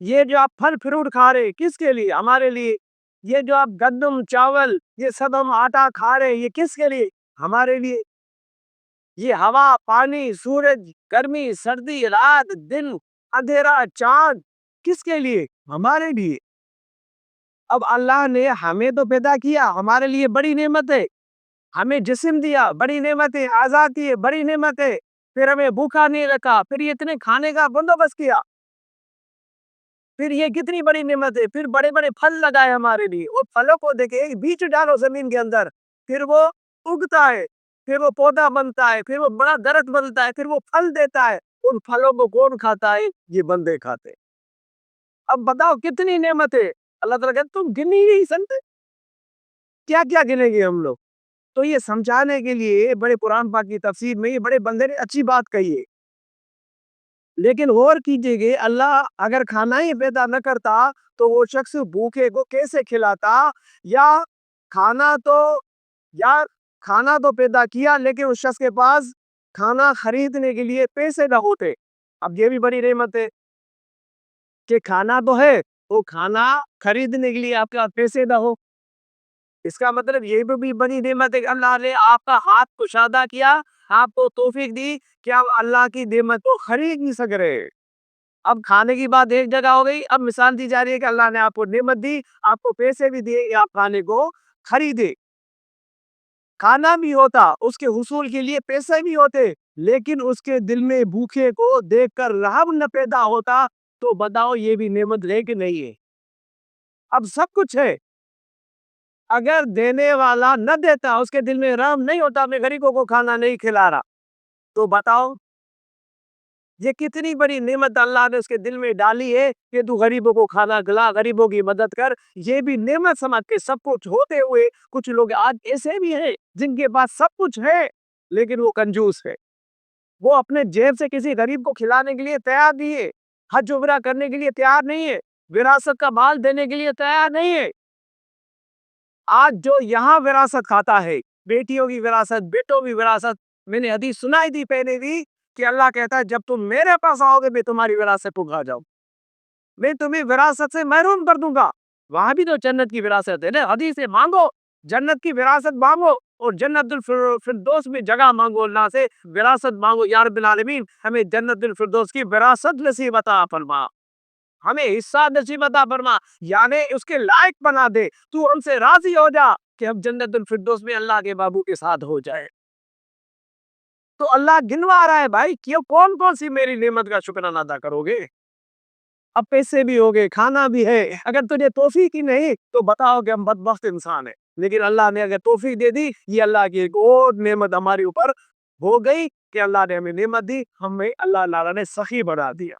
یہ جو آپ پھل فروٹ کھا رہے کس کے لیے؟ ہمارے لیے۔ یہ جو آپ گندم چاول یہ سب ہم آٹا کھا رہے یہ کس کے لیے؟ ہمارے لیے۔ یہ ہوا پانی سورج گرمی سردی رات دن اندھیرا چاند کس کے لیے؟ ہمارے لیے۔ اب اللہ نے ہمیں تو پیدا کیا ہمارے لیے بڑی نعمت ہے، ہمیں جسم دیا بڑی نعمت ہے، آزادی ہے بڑی نعمت ہے، پھر ہمیں بھوکا نہیں رکھا، پھر یہ اتنے کھانے کا بندوبست کیا، پھر یہ کتنی بڑی نعمت ہے، پھر بڑے بڑے پھل لگائے ہمارے لیے، اور پھلوں کو دیکھیں بیج ڈالو زمین کے اندر، پھر وہ اگتا ہے، پھر وہ پودا بنتا ہے، پھر وہ بڑا درخت بنتا ہے، پھر وہ پھل دیتا ہے، ان پھلوں کو کون کھاتا ہے؟ یہ بندے کھاتے۔ اب بتاؤ کتنی نعمت ہے، اللہ تعالیٰ کہتے تم گن ہی نہیں سکتے، کیا کیا گنیں گے ہم لوگ؟ تو یہ سمجھانے کے لیے بڑے قرآن پاک کی تفسیر میں یہ بڑے بندے نے اچھی بات کہی ہے، لیکن غور کیجئے گے اللہ اگر کھانا ہی پیدا نہ کرتا تو وہ شخص بھوکے کو کیسے کھلاتا؟ یا کھانا تو یا کھانا تو پیدا کیا لیکن اس شخص کے پاس کھانا خریدنے کے لیے پیسے نہ ہوتے۔ اب یہ بھی بڑی نعمت ہے کہ کھانا تو ہے، وہ کھانا خریدنے کے لیے آپ کے پاس پیسے نہ ہو، اس کا مطلب یہ بھی بڑی نعمت ہے کہ اللہ نے آپ کا ہاتھ کشادہ کیا، آپ کو توفیق دی کہ آپ اللہ کی نعمت کو خرید نہیں سک رہے۔ اب کھانے کی بات ایک جگہ ہو گئی، اب مثال دی جا رہی ہے کہ اللہ نے آپ کو نعمت دی، آپ کو پیسے بھی دیے کہ آپ کھانے کو خریدے۔ کھانا بھی ہوتا، اس کے حصول کے لیے پیسے بھی ہوتے، لیکن اس کے دل میں بھوکے کو دیکھ کر رحم نہ پیدا ہوتا، تو بتاؤ یہ بھی نعمت ہے کہ نہیں ہے؟ اب سب کچھ ہے، اگر دینے والا نہ دیتا، اس کے دل میں رحم نہیں ہوتا، میں غریبوں کو کھانا نہیں کھلا رہا، تو بتاؤ یہ کتنی بڑی نعمت اللہ نے اس کے دل میں ڈالی ہے کہ تو غریبوں کو کھانا کھلا، غریبوں کی مدد کر۔ یہ بھی نعمت سمجھ کے سب کچھ ہوتے ہوئے کچھ لوگ آج ایسے بھی ہیں جن کے پاس سب کچھ ہے لیکن وہ کنجوس ہے، وہ اپنے جیب سے کسی غریب کو کھلانے کے لیے تیار نہیں ہے، حج عمرہ کرنے کے لیے تیار نہیں ہے، وراثت کا مال دینے کے لیے تیار نہیں ہے۔ آج جو یہاں وراثت کھاتا ہے، بیٹیوں کی وراثت بیٹوں کی وراثت، میں نے حدیث سنائی تھی پہلے بھی کہ اللہ کہتا ہے جب تم میرے پاس آؤ گے میں تمہاری وراثت کو کھا جاؤں، میں تمہیں وراثت سے محروم کر دوں گا۔ وہاں بھی تو جنت کی وراثت ہے نا، حدیث ہے مانگو جنت کی وراثت مانگو، اور جنت الفردوس میں جگہ مانگو، اللہ سے وراثت مانگو، یا رب العالمین ہمیں جنت الفردوس کی وراثت نصیب عطا فرما، ہمیں حصہ نصیب عطا فرما، یعنی اس کے لائق بنا دے، تو ہم سے راضی ہو جا کہ ہم جنت الفردوس میں اللہ کے بابو کے ساتھ ہو جائے۔ تو اللہ گنوا رہا ہے بھائی کیوں کون کون سی میری نعمت کا شکر ادا کرو گے؟ اب پیسے بھی ہوگے کھانا بھی ہے، اگر تجھے توفیق ہی نہیں تو بتاؤ کہ ہم بدبخت انسان ہیں، لیکن اللہ نے اگر توفیق دے دی، یہ اللہ کی ایک اور نعمت ہمارے اوپر ہو گئی کہ اللہ نے ہمیں نعمت دی، ہمیں اللہ تعالیٰ نے سخی بنا دیا۔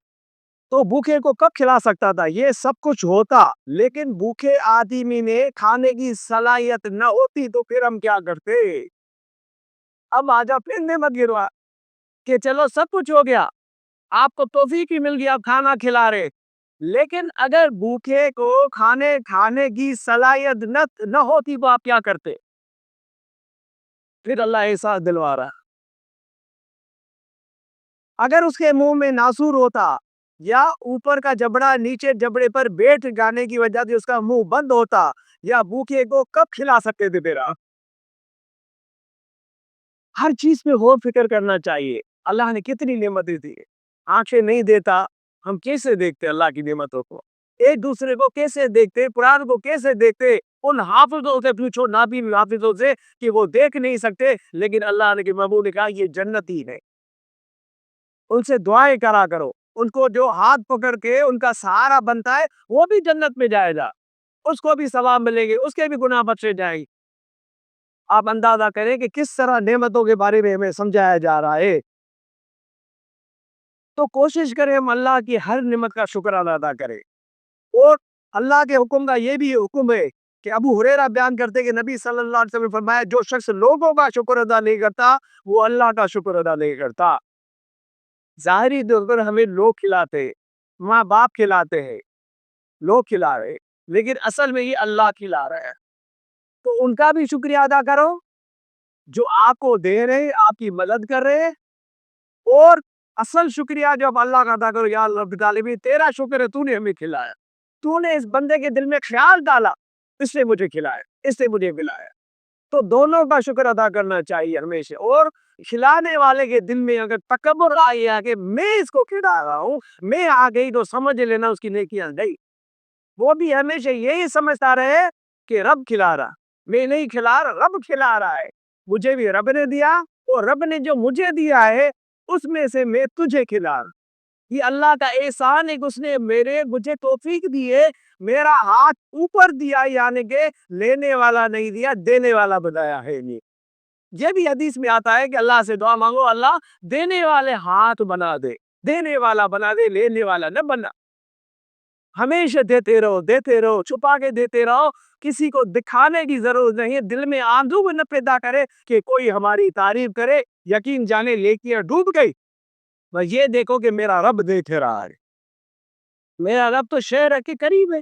تو بھوکے کو کب کھلا سکتا تھا؟ یہ سب کچھ ہوتا لیکن بھوکے آدمی نے کھانے کی صلاحیت نہ ہوتی تو پھر ہم کیا کرتے؟ اب آجا پھر نعمت گروا کہ چلو سب کچھ ہو گیا، آپ کو توفیق ہی مل گیا، آپ کھانا کھلا رہے، لیکن اگر بھوکے کو کھانے کی صلاحیت نہ ہوتی تو آپ کیا کرتے؟ پھر اللہ احساس دلوا رہا، اگر اس کے منہ میں ناسور ہوتا یا اوپر کا جبڑا نیچے جبڑے پر بیٹھ جانے کی وجہ سے اس کا منہ بند ہوتا، یا بھوکے کو کب کھلا سکتے تھے؟ تیرا ہر چیز پہ غور فکر کرنا چاہیے، اللہ نے کتنی نعمتیں دی، آنکھیں نہیں دیتا ہم کیسے دیکھتے اللہ کی نعمتوں کو؟ ایک دوسرے کو کیسے دیکھتے؟ قرآن کو کیسے دیکھتے؟ ان حافظوں سے پوچھو، نابین حافظوں سے، کہ وہ دیکھ نہیں سکتے، لیکن اللہ نے محبوب نے کہا یہ جنتی ہے، ان سے دعائیں کرا کرو، ان کو جو ہاتھ پکڑ کے ان کا سہارا بنتا ہے وہ بھی جنت میں جائے گا، اس کو بھی ثواب ملے گے، اس کے بھی گناہ بخشے جائیں گے۔ آپ اندازہ کریں کہ کس طرح نعمتوں کے بارے میں ہمیں سمجھایا جا رہا ہے، تو کوشش کریں ہم اللہ کی ہر نعمت کا شکر ادا کریں۔ اور اللہ کے حکم کا یہ بھی حکم ہے کہ ابو ہریرہ بیان کرتے کہ نبی صلی اللہ علیہ وسلم نے فرمایا جو شخص لوگوں کا شکر ادا نہیں کرتا وہ اللہ کا شکر ادا نہیں کرتا۔ ظاہری طور پر ہمیں لوگ کھلاتے، ماں باپ کھلاتے ہیں، لوگ کھلا رہے، لیکن اصل میں یہ اللہ کھلا رہے ہیں، تو ان کا بھی شکریہ ادا کرو جو آپ کو دے رہے، آپ کی مدد کر رہے، اور اصل شکریہ جب اللہ کا ادا کرو، یا اللہ رب العالمین تیرا شکر ہے تو نے ہمیں کھلایا، تو نے اس بندے کے دل میں خیال ڈالا، اس نے مجھے کھلایا، اس نے مجھے پلایا۔ تو دونوں کا شکر ادا کرنا چاہیے ہمیشہ۔ اور کھلانے والے کے دل میں اگر تکبر آیا کہ میں اس کو کھلا رہا ہوں، میں آ گئی، تو سمجھ لینا اس کی نیکیاں گئی۔ وہ بھی ہمیشہ یہی سمجھتا رہے کہ رب کھلا رہا، میں نہیں کھلا رہا، رب کھلا رہا ہے، مجھے بھی رب نے دیا، اور رب نے جو مجھے دیا ہے اس میں سے میں تجھے کھلا رہا۔ یہ اللہ کا احسان ہے کہ اس نے مجھے توفیق دی ہے، میرا ہاتھ اوپر دیا، یعنی کہ لینے والا نہیں دیا، دینے والا بنایا ہے۔ نہیں، یہ بھی حدیث میں آتا ہے کہ اللہ سے دعا مانگو، اللہ دینے والے ہاتھ بنا دے، دینے والا بنا دے، لینے والا نہ بنا۔ ہمیشہ دیتے رہو، چھپا کے دیتے رہو، کسی کو دکھانے کی ضرورت نہیں ہے، دل میں آرزو نہ پیدا کرے کہ کوئی ہماری تعریف کرے، یقین جانے نیکیاں ڈوب گئی۔ بس یہ دیکھو کہ میرا رب دیکھ رہا ہے، میرا رب تو شہر کے قریب ہے،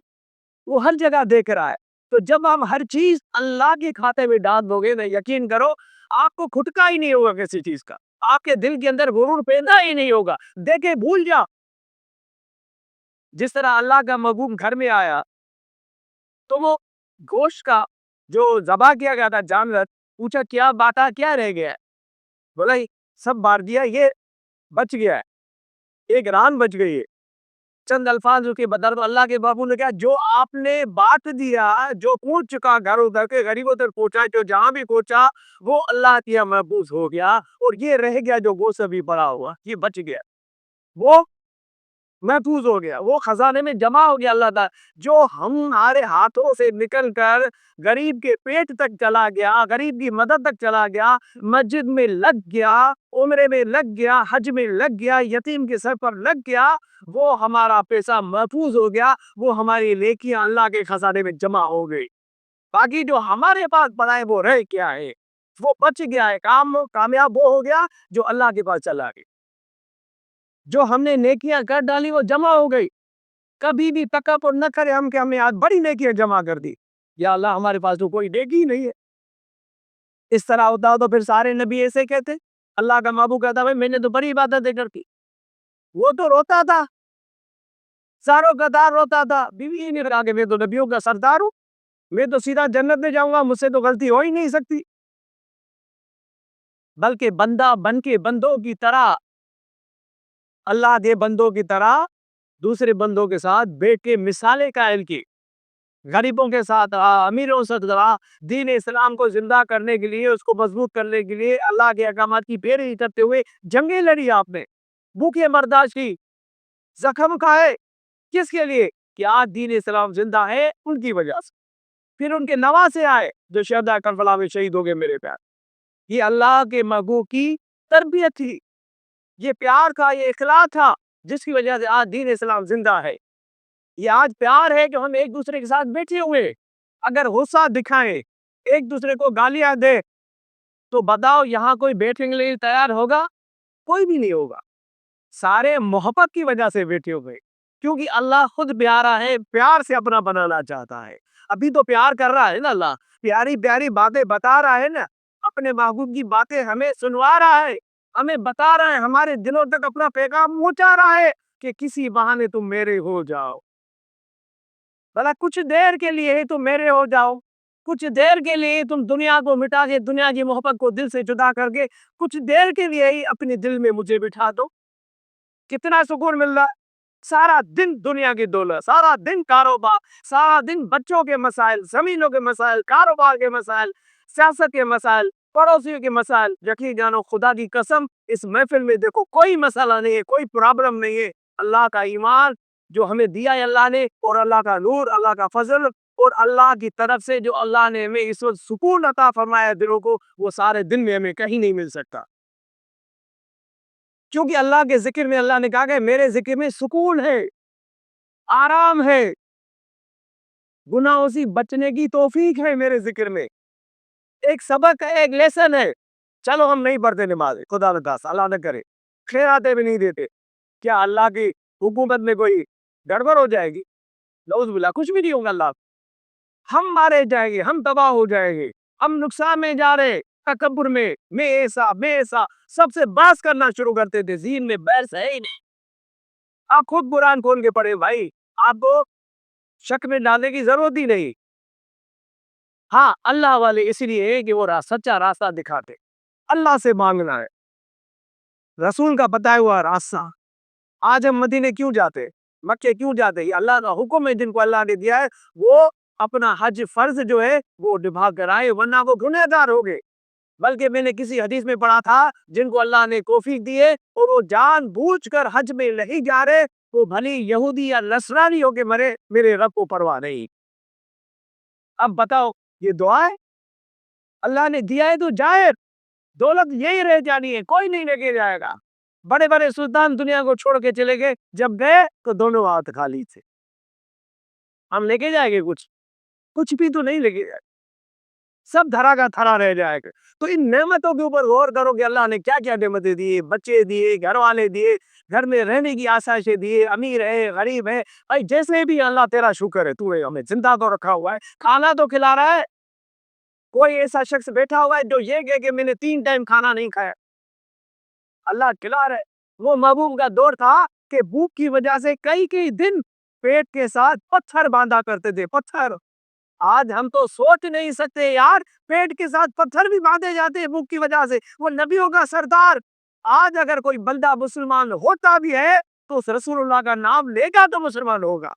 وہ ہر جگہ دیکھ رہا ہے۔ تو جب ہم ہر چیز اللہ کے کھاتے میں ڈال دو گے نا، یقین کرو آپ کو کھٹکا ہی نہیں ہوگا کسی چیز کا، آپ کے دل کے اندر غرور پیدا ہی نہیں ہوگا، دیکھے بھول جا۔ جس طرح اللہ کا محبوب گھر میں آیا تو وہ گوشت کا جو ذبح کیا گیا تھا جانور، پوچھا کیا بات ہے، کیا رہ گیا ہے؟ بولا سب مار دیا، یہ بچ گیا ہے، ایک ران بچ گئی ہے۔ چند الفاظ کے بدر اللہ کے بابو نے کہا جو آپ نے بات دیا، جو پہنچ چکا گھر ادھر کے غریبوں تک پہنچا، جو جہاں بھی پہنچا وہ اللہ کیا محفوظ ہو گیا، اور یہ رہ گیا جو گوشت ابھی پڑا ہوا، یہ بچ گیا، وہ محفوظ ہو گیا، وہ خزانے میں جمع ہو گیا۔ اللہ تعالیٰ جو ہمارے ہاتھوں سے نکل کر غریب کے پیٹ تک چلا گیا، غریب کی مدد تک چلا گیا، مسجد میں لگ گیا، عمرے میں لگ گیا، حج میں لگ گیا، یتیم کے سر پر لگ گیا، وہ ہمارا پیسہ محفوظ ہو گیا، وہ ہماری نیکیاں اللہ کے خزانے میں جمع ہو گئی۔ باقی جو ہمارے پاس پڑا ہے وہ رہ کیا ہے، وہ بچ گیا ہے، کامیاب وہ ہو گیا جو اللہ کے پاس چلا گیا۔ جو ہم نے نیکیاں کر ڈالی وہ جمع ہو گئی۔ کبھی بھی تکبر نہ کرے ہم کہ ہم نے آج بڑی نیکیاں جمع کر دی، یا اللہ ہمارے پاس تو کوئی نیکی ہی نہیں ہے۔ اس طرح ہوتا تو پھر سارے نبی ایسے کہتے، اللہ کا محبوب کہتا بھائی میں نے تو بڑی عبادتیں کر کی، وہ تو روتا تھا، ساروں قطار روتا تھا، بیوی ہی نہیں رہا کہ میں تو نبیوں کا سردار ہوں، میں تو سیدھا جنت میں جاؤں گا، مجھ سے تو غلطی ہو ہی نہیں سکتی۔ بلکہ بندہ بن کے بندوں کی طرح، اللہ کے بندوں کی طرح دوسرے بندوں کے ساتھ بیٹھ کے مثالیں قائم کی، غریبوں کے ساتھ رہا، امیروں سے رہا، دین اسلام کو زندہ کرنے کے لیے، اس کو مضبوط کرنے کے لیے اللہ کے احکامات کی پیروی کرتے ہوئے جنگیں لڑی آپ نے، بھوکے برداشت کی، زخم کھائے، کس کے لیے کہ آج دین اسلام زندہ ہے ان کی وجہ سے۔ پھر ان کے نواسے آئے جو شہداء کربلا میں شہید ہو گئے میرے پیار۔ یہ اللہ کے محبوب کی تربیت تھی، یہ پیار تھا، یہ اخلاق تھا، جس کی وجہ سے آج دین اسلام زندہ ہے۔ یہ آج پیار ہے کہ ہم ایک دوسرے کے ساتھ بیٹھے ہوئے، اگر غصہ دکھائیں، ایک دوسرے کو گالیاں دے، تو بتاؤ یہاں کوئی بیٹھنے کے لیے تیار ہوگا؟ کوئی بھی نہیں ہوگا۔ سارے محبت کی وجہ سے بیٹھے ہوئے، کیونکہ اللہ خود پیارا ہے، پیار سے اپنا بنانا چاہتا ہے۔ ابھی تو پیار کر رہا ہے نا، اللہ پیاری پیاری باتیں بتا رہا ہے نا، اپنے محبوب کی باتیں ہمیں سنوا رہا ہے، ہمیں بتا رہا ہے، ہمارے دلوں تک اپنا پیغام پہنچا رہا ہے کہ کسی بہانے تم میرے ہو جاؤ، بھلا کچھ دیر کے لیے ہی تم میرے ہو جاؤ، کچھ دیر کے لیے تم دنیا کو مٹا کے، دنیا کی محبت کو دل سے جدا کر کے کچھ دیر کے لیے ہی اپنے دل میں مجھے بٹھا دو، کتنا سکون مل رہا ہے۔ سارا دن دنیا کی دولت، سارا دن کاروبار، سارا دن بچوں کے مسائل، زمینوں کے مسائل، کاروبار کے مسائل، سیاست کے مسائل، پڑوسیوں کے مسائل، یقین جانو خدا کی قسم اس محفل میں دیکھو کوئی مسئلہ نہیں ہے، کوئی پرابلم نہیں ہے۔ اللہ کا ایمان جو ہمیں دیا ہے اللہ نے، اور اللہ کا نور، اللہ کا فضل، اور اللہ کی طرف سے جو اللہ نے ہمیں اس وقت سکون عطا فرمایا دلوں کو، وہ سارے دن میں ہمیں کہیں نہیں مل سکتا۔ کیونکہ اللہ کے ذکر میں اللہ نے کہا کہ میرے ذکر میں سکون ہے، آرام ہے، گناہوں سے بچنے کی توفیق ہے میرے ذکر میں، ایک سبق ہے، ایک لیسن ہے۔ چلو ہم نہیں پڑھتے نماز، خدا نخواستہ اللہ نہ کرے، خیراتے بھی نہیں دیتے، کیا اللہ کی حکومت میں کوئی گڑبڑ ہو جائے گی؟ نعوذ باللہ، کچھ بھی نہیں ہوگا۔ اللہ ہم مارے جائیں گے، ہم تباہ ہو جائیں گے، ہم نقصان میں جا رہے، تکبر میں ایسا سب سے بحث کرنا شروع کرتے تھے. دین میں بحث ہے ہی نہیں. آپ خود قرآن کھول کے پڑھے بھائی, آپ کو شک میں ڈالنے کی ضرورت ہی نہیں. ہاں, اللہ والے اس لیے کہ وہ سچا راستہ دکھاتے. اللہ سے مانگنا ہے, رسول کا بتایا ہوا راستہ. آج ہم مدینے کیوں جاتے, مکے کیوں جاتے؟ یہ اللہ کا حکم ہے. جن کو اللہ نے دیا ہے وہ اپنا حج فرض جو ہے وہ نبھا کر آئے, ورنہ وہ گنہگار ہو گئے. بلکہ میں نے کسی حدیث میں پڑھا تھا, جن کو اللہ نے توفیق دیے اور وہ جان بوجھ کر حج میں نہیں جا رہے, وہ بھلی یہودی یا نصرانی ہو کے مرے, میرے رب کو پرواہ نہیں. اب بتاؤ, یہ دعا ہے؟ اللہ نے دیا ہے تو جائے, دولت یہی رہ جانی ہے, کوئی نہیں لے کے جائے گا. بڑے بڑے سلطان دنیا کو چھوڑ کے چلے گئے, جب گئے تو دونوں ہاتھ خالی تھے. ہم لے کے جائیں گے کچھ بھی تو نہیں لے کے جائے, سب دھرا کا تھرا رہ جائے گا. تو ان نعمتوں کے اوپر غور کرو کہ اللہ نے کیا کیا نعمتیں دی. بچے دیے, گھر والے دیے, گھر میں رہنے کی آسائشیں دیے, امیر ہے غریب ہے, بھائی جیسے بھی اللہ تیرا شکر ہے, تو ہمیں زندہ تو رکھا ہوا ہے, کھانا تو کھلا رہا ہے. کوئی ایسا شخص بیٹھا ہوا ہے جو یہ کہے کہ میں نے 3 ٹائم کھانا نہیں کھایا, اللہ کھلا رہے. وہ محبوب کا دور تھا کہ بھوک کی وجہ سے کئی دن پیٹ کے ساتھ پتھر باندھا کرتے تھے, پتھر. آج ہم تو سوچ نہیں سکتے یار, پیٹ کے ساتھ پتھر بھی باندھے جاتے ہیں بھوک کی وجہ سے. وہ نبیوں کا سردار, آج اگر کوئی بندہ مسلمان ہوتا بھی ہے تو اس رسول اللہ کا نام لے گا تو مسلمان ہوگا.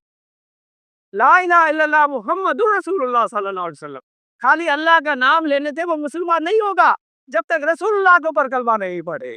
لا الہ الا اللہ محمد رسول اللہ صلی اللہ علیہ وسلم, خالی اللہ کا نام لینے سے وہ مسلمان نہیں ہوگا جب تک رسول اللہ کے اوپر کلمہ نہیں پڑھے.